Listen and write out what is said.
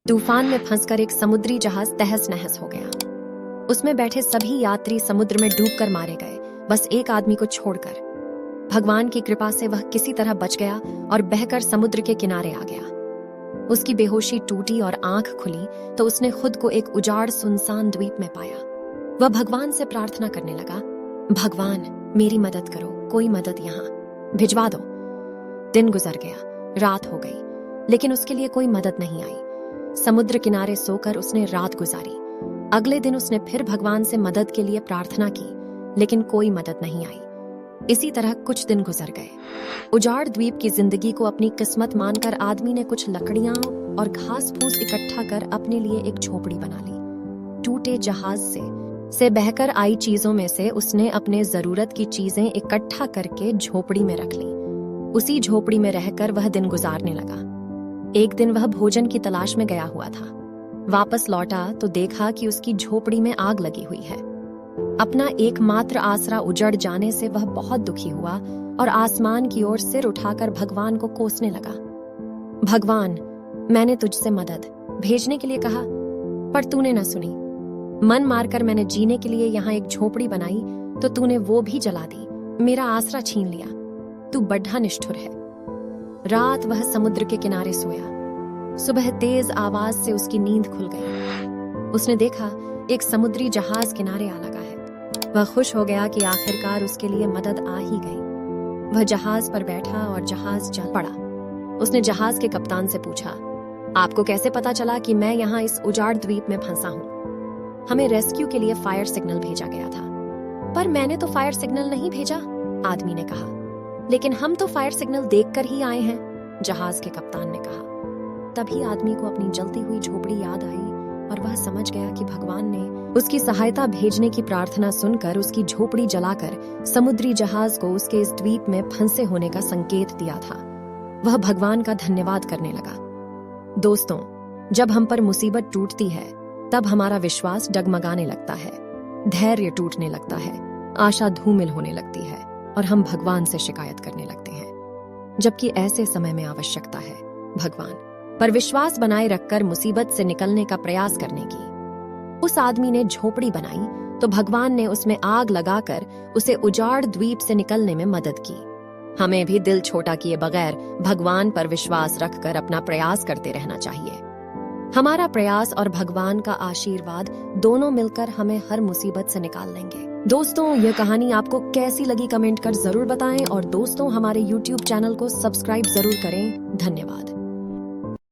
तूफान में फंसकर एक समुद्री जहाज तहस नहस हो गया। उसमें बैठे सभी यात्री समुद्र में डूबकर मारे गए, बस एक आदमी को छोड़कर। भगवान की कृपा से वह किसी तरह बच गया और बहकर समुद्र के किनारे आ गया। उसकी बेहोशी टूटी और आंख खुली तो उसने खुद को एक उजाड़ सुनसान द्वीप में पाया। वह भगवान से प्रार्थना करने लगा, भगवान मेरी मदद करो, कोई मदद यहाँ भिजवा दो। दिन गुजर गया, रात हो गई, लेकिन उसके लिए कोई मदद नहीं आई। समुद्र किनारे सोकर उसने रात गुजारी। अगले दिन उसने फिर भगवान से मदद के लिए प्रार्थना की, लेकिन कोई मदद नहीं आई। इसी तरह कुछ दिन गुजर गए। उजाड़ द्वीप की जिंदगी को अपनी किस्मत मानकर आदमी ने कुछ लकड़ियां और घास फूस इकट्ठा कर अपने लिए एक झोपड़ी बना ली। टूटे जहाज से बहकर आई चीजों में से उसने अपने जरूरत की चीजें इकट्ठा करके झोपड़ी में रख ली। उसी झोपड़ी में रहकर वह दिन गुजारने लगा। एक दिन वह भोजन की तलाश में गया हुआ था। वापस लौटा तो देखा कि उसकी झोपड़ी में आग लगी हुई है। अपना एकमात्र आसरा उजड़ जाने से वह बहुत दुखी हुआ और आसमान की ओर सिर उठाकर भगवान को कोसने लगा। भगवान, मैंने तुझसे मदद भेजने के लिए कहा, पर तूने न सुनी। मन मारकर मैंने जीने के लिए यहाँ एक झोपड़ी बनाई तो तूने वो भी जला दी, मेरा आसरा छीन लिया। तू बड्ढा निष्ठुर है। रात वह समुद्र के किनारे सोया। सुबह तेज आवाज से उसकी नींद खुल गई। उसने देखा एक समुद्री जहाज किनारे आ लगा है। वह खुश हो गया कि आखिरकार उसके लिए मदद आ ही गई। वह जहाज पर बैठा और जहाज चल पड़ा। उसने जहाज के कप्तान से पूछा, आपको कैसे पता चला कि मैं यहाँ इस उजाड़ द्वीप में फंसा हूँ? हमें रेस्क्यू के लिए फायर सिग्नल भेजा गया था। पर मैंने तो फायर सिग्नल नहीं भेजा, आदमी ने कहा। लेकिन हम तो फायर सिग्नल देखकर ही आए हैं, जहाज के कप्तान ने कहा। तभी आदमी को अपनी जलती हुई झोपड़ी याद आई और वह समझ गया कि भगवान ने उसकी सहायता भेजने की प्रार्थना सुनकर उसकी झोपड़ी जलाकर समुद्री जहाज को उसके इस द्वीप में फंसे होने का संकेत दिया था। वह भगवान का धन्यवाद करने लगा। दोस्तों, जब हम पर मुसीबत टूटती है तब हमारा विश्वास डगमगाने लगता है, धैर्य टूटने लगता है, आशा धूमिल होने लगती है और हम भगवान से शिकायत करने लगते हैं, जबकि ऐसे समय में आवश्यकता है भगवान पर विश्वास बनाए रखकर मुसीबत से निकलने का प्रयास करने की। उस आदमी ने झोपड़ी बनाई तो भगवान ने उसमें आग लगाकर उसे उजाड़ द्वीप से निकलने में मदद की। हमें भी दिल छोटा किए बगैर भगवान पर विश्वास रखकर अपना प्रयास करते रहना चाहिए। हमारा प्रयास और भगवान का आशीर्वाद दोनों मिलकर हमें हर मुसीबत से निकाल लेंगे। दोस्तों, यह कहानी आपको कैसी लगी कमेंट कर जरूर बताएं और दोस्तों हमारे YouTube चैनल को सब्सक्राइब जरूर करें। धन्यवाद।